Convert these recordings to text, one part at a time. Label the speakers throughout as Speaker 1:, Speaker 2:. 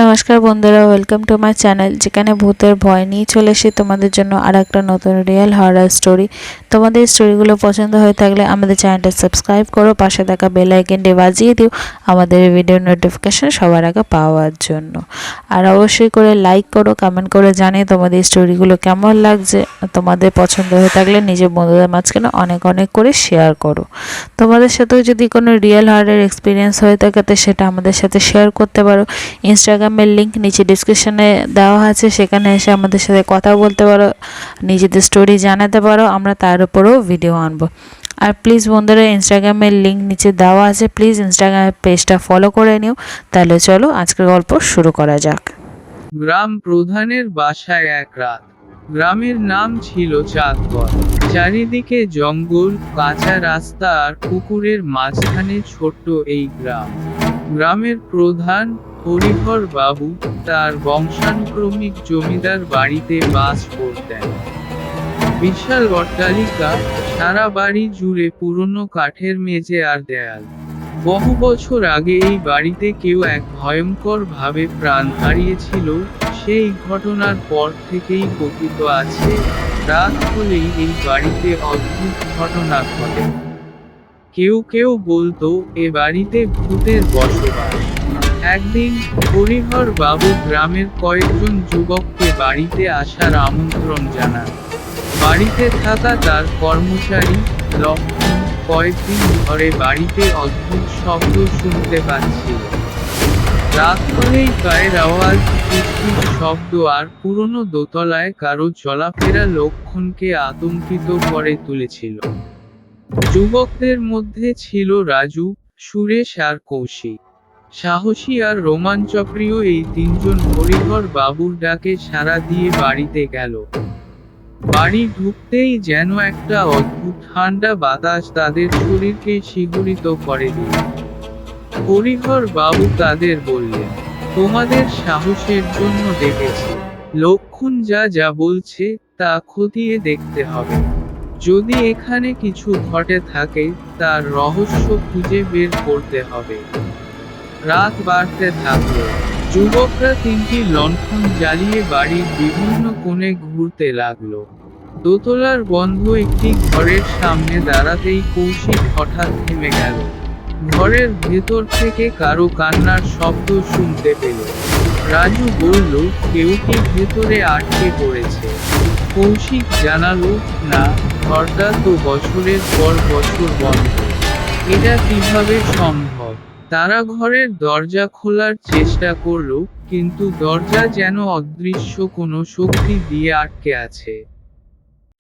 Speaker 1: নমস্কার বন্ধুরা, welcome to my channel, যেখানে ভূতের ভয় নিয়ে চলে এসে তোমাদের জন্য আর একটা নতুন রিয়েল হরর স্টোরি। তোমাদের স্টোরিগুলো পছন্দ হয়ে থাকলে আমাদের চ্যানেলটা সাবস্ক্রাইব করো, পাশে থাকা বেল আইকনটি বাজিয়ে দিও আমাদের ভিডিও নোটিফিকেশন সবার আগে পাওয়ার জন্য। আর অবশ্যই করে লাইক করো, কমেন্ট করে জানিয়ে তোমাদের স্টোরিগুলো কেমন লাগছে। তোমাদের পছন্দ হয়ে থাকলে নিজের বন্ধুদের মাঝখানে অনেক অনেক করে শেয়ার করো। তোমাদের সাথেও যদি কোনো রিয়েল হরর এক্সপিরিয়েন্স হয়ে থাকে তো সেটা আমাদের সাথে শেয়ার করতে পারো। ইনস্টাগ্রামের লিঙ্ক নিচে ডিসক্রিপশনে দেওয়া আছে, সেখানে এসে আমাদের সাথে কথা বলতে পারো, নিজেদের স্টোরি জানাতে পারো, আমরা তার উপরেও ভিডিও আনবো। আর প্লিজ বন্ধুরা, ইনস্টাগ্রামের লিঙ্ক নিচে দেওয়া আছে, প্লিজ ইনস্টাগ্রামের পেজটা ফলো করে নিও। তাহলে চলো আজকের গল্প শুরু করা যাক।
Speaker 2: গ্রাম প্রধানের বাসায় এক রাত। গ্রামের নাম ছিল চাঁদগড়। চারিদিকে জঙ্গল, কাঁচা রাস্তা আর পুকুরের মাঝখানে ছোট্ট এই গ্রাম। গ্রামের প্রধান হরিহর বাবু তার বংশানুক্রমিক জমিদার বাড়িতে বাস করতেন। বিশাল অট্টালিকা, সারা বাড়ি জুড়ে পুরনো কাঠের মেঝে আর দেয়াল। বহু বছর আগে এই বাড়িতে কেউ এক ভয়ঙ্কর ভাবে প্রাণ হারিয়েছিল। সেই ঘটনার পর থেকেই কথিত আছে, রাত হলেই এই বাড়িতে অদ্ভুত ঘটনা ঘটে। কেউ কেউ বলতো এ বাড়িতে ভূতের বসবাস। একদিন হরিহর বাবু গ্রামের কয়েকজন যুবককে বাড়িতে আসার আমন্ত্রণ জানান। বাড়িতে থাকা তার কর্মচারী লক্ষ্মণ কয়েকদিন ধরে বাড়িতে অদ্ভুত শব্দ শুনতে পাচ্ছিল। রাত হলেই পায়ের আওয়াজ, ফুসফুস শব্দ আর পুরনো দোতলায় কারো চলাফেরা লক্ষ্মণকে আতঙ্কিত করে তুলেছিল। যুবকদের মধ্যে ছিল রাজু, সুরেশ আর কৌশিক। সাহসী আর রোমাঞ্চপ্রিয় এই তিনজন হরিহর বাবুর ডাকে সাড়া দিয়ে বাড়িতে গেল। বাড়ি ঢুকতেই যেন একটা অদ্ভুত ঠান্ডা বাতাস তাদের শরীরকে শিহরিত করে দিল। হরিহর বাবু তাদের বললেন, তোমাদের সাহসের জন্য ডেকেছি। লক্ষণ যা যা বলছে তা খতিয়ে দেখতে হবে। যদি এখানে কিছু ঘটে থাকে তার রহস্য খুঁজে বের করতে হবে। রাত বাড়তে থাকলো। যুবকরা তিনটি লণ্ঠন জ্বালিয়ে বাড়ির বিভিন্ন কোণে ঘুরতে লাগলো। দোতলার বন্ধ একটি ঘরের সামনে দাঁড়াতেই কৌশিক হঠাৎ থেমে গেল। ঘরের ভেতর থেকে কারো কান্নার শব্দ শুনতে পেল। রাজু বলল, কেউ কি ভেতরে আটকে পড়েছে? কৌশিক জানালো, না, ঘরটা তো বছরের পর বছর বন্ধ। এটা কিভাবে সম্ভব? তারা ঘরের দরজা খোলার চেষ্টা করল, কিন্তু দরজা যেন অদৃশ্য কোনো শক্তি দিয়ে আটকে আছে।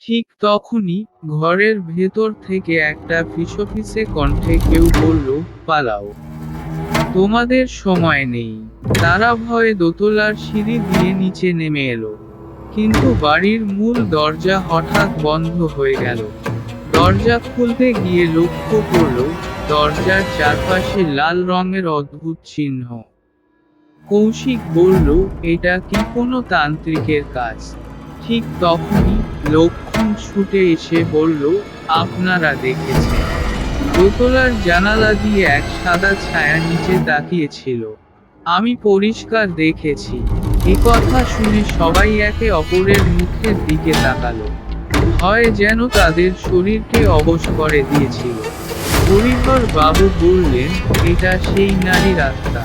Speaker 2: ঠিক তখনই ঘরের ভেতর থেকে একটা ফিসফিসে কণ্ঠে কেউ বলল, পালাও, তোমাদের সময় নেই। তারা ভয়ে দোতলার সিঁড়ি দিয়ে নিচে নেমে এলো। কিন্তু বাড়ির মূল দরজা হঠাৎ বন্ধ হয়ে গেল। দরজা খুলতে গিয়ে লক্ষ্য করল, দরজার চারপাশে লাল রঙের অদ্ভুত চিহ্ন। কৌশিক বলল, এটা কি কোনো তান্ত্রিকের কাজ? ঠিক তখনই লক্ষ্মণ ছুটে এসে বলল, আপনারা দেখেছেন? দোতলার জানালা দিয়ে এক সাদা ছায়া নিচে তাকিয়েছিল। আমি পরিষ্কার দেখেছি। কথা শুনে সবাই একে অপরের মুখের দিকে তাকালো। ভয় যেন তাদের শরীরকে অবশ করে দিয়েছিল। হরিহর বাবু বললেন, এটা সেই নারীর আত্মা।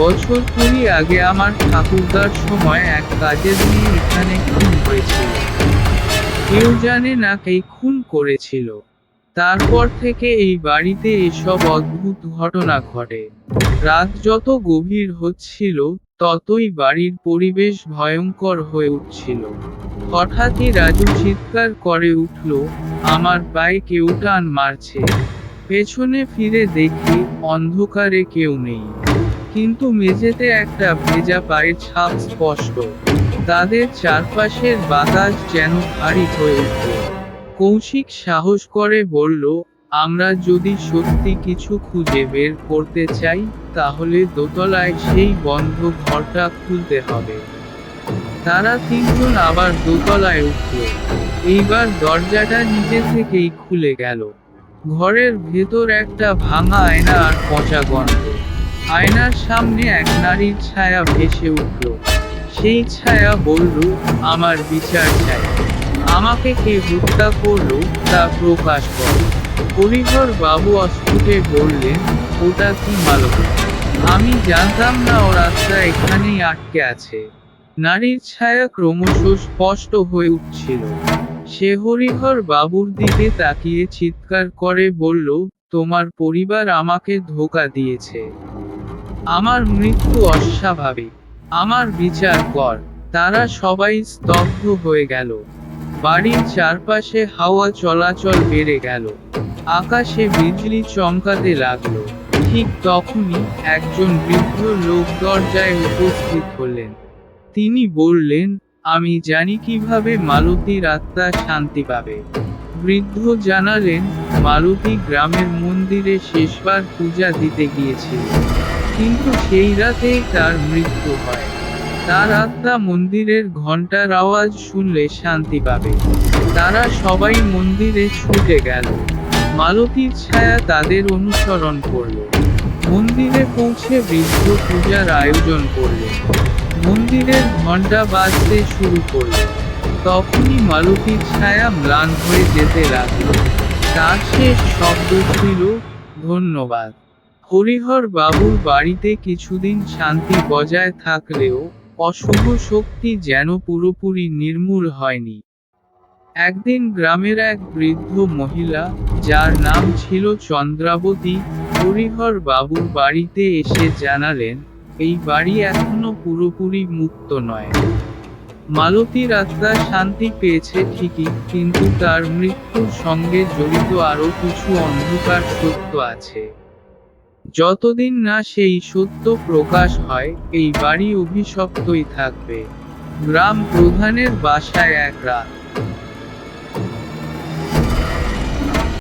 Speaker 2: বছর 20 আগে আমার ঠাকুরদার সময় এক কাজের মেয়ে এখানে খুন হয়েছিল। কেউ জানে না কে খুন করেছিল। তারপর থেকে এই বাড়িতে এসব অদ্ভুত ঘটনা ঘটে। রাত যত গভীর হচ্ছিল ততই বাড়ির পরিবেশ ভয়ঙ্কর হয়ে উঠছিল। হঠাৎই রাজু চিৎকার করে উঠল, আমার পায়ে কেউ টান মারছে। পেছনে ফিরে দেখি অন্ধকারে কেউ নেই, কিন্তু মেঝেতে একটা ভেজা পায়ের ছাপ স্পষ্ট। তাদের চারপাশের বাতাস যেন ভারী হয়ে উঠল। কৌশিক সাহস করে বলল, আমরা যদি সত্যি কিছু খুঁজে বের করতে চাই তাহলে দোতলায় সেই বন্ধ ঘরটা খুলতে হবে। তারা তিনজন আবার দোতলায় উঠল। এইবার দরজাটা নিজে থেকেই খুলে গেল। ঘরের ভেতর একটা ভাঙা আয়না আর পচা গন্ধ। আয়নার সামনে এক নারীর ছায়া ভেসে উঠল। সেই ছায়া বলল, আমার বিচার চাই। আমাকে কে হত্যা করলো তা প্রকাশ কর। হরিহর বাবু অস্ফুটে বললেন, ওটা কি মালতী? আমি জানতাম না ওর আত্মা এখানেই আটকে আছে। নারীর ছায়া ক্রমশ স্পষ্ট হয়ে উঠছিল। সে হরিহর বাবুর দিকে তাকিয়ে চিৎকার করে বলল, তোমার পরিবার আমাকে ধোঁকা দিয়েছে। আমার মৃত্যু অস্বাভাবিক। আমার বিচার কর। তারা সবাই স্তব্ধ হয়ে গেল। বাড়ির চারপাশে হাওয়া চলাচল বেড়ে গেল। আকাশে বিজলি চমকাতে লাগলো। ঠিক তখনই একজন বৃদ্ধ লোক দরজায় উপস্থিত হলেন। তিনি বললেন, আমি জানি কিভাবে মালতীর আত্মা শান্তি পাবে। বৃদ্ধ জানালেন, মালতী গ্রামের মন্দিরে শেষবার পূজা দিতে গিয়েছিল, কিন্তু সেই রাতেই তার মৃত্যু হয়। তার আত্মা মন্দিরের ঘণ্টার আওয়াজ শুনলে শান্তি পাবে। তারা সবাই মন্দিরে ছুটে গেল। মালতীর ছায়া তাদের অনুসরণ করল। মন্দিরে পৌঁছে বৃদ্ধ পূজার আয়োজন করলেন। মন্দিরের ঘণ্টা বাজতে শুরু করল। তখনই মালতীর ছায়া ম্লান হয়ে যেতে লাগল। তার শেষ শব্দ ছিল, ধন্যবাদ। হরিহর বাবুর বাড়িতে কিছুদিন শান্তি বজায় থাকলেও অশুভ শক্তি যেন পুরোপুরি নির্মূল হয়নি। একদিন গ্রামের এক বৃদ্ধ মহিলা, যার নাম ছিল চন্দ্রাবতী, হরিহর বাবুর বাড়িতে এসে জানালেন, এই বাড়ি এখনো পুরোপুরি মুক্ত নয়। মালতীর আত্মা শান্তি পেয়েছে ঠিকই, কিন্তু তার মৃত্যুর সঙ্গে জড়িত আরও কিছু অন্ধকার সত্য আছে। যতদিন না সেই সত্য প্রকাশ হয়, এই বাড়ি অভিশপ্তই থাকবে। গ্রাম প্রধানের বাসায় এক রাত।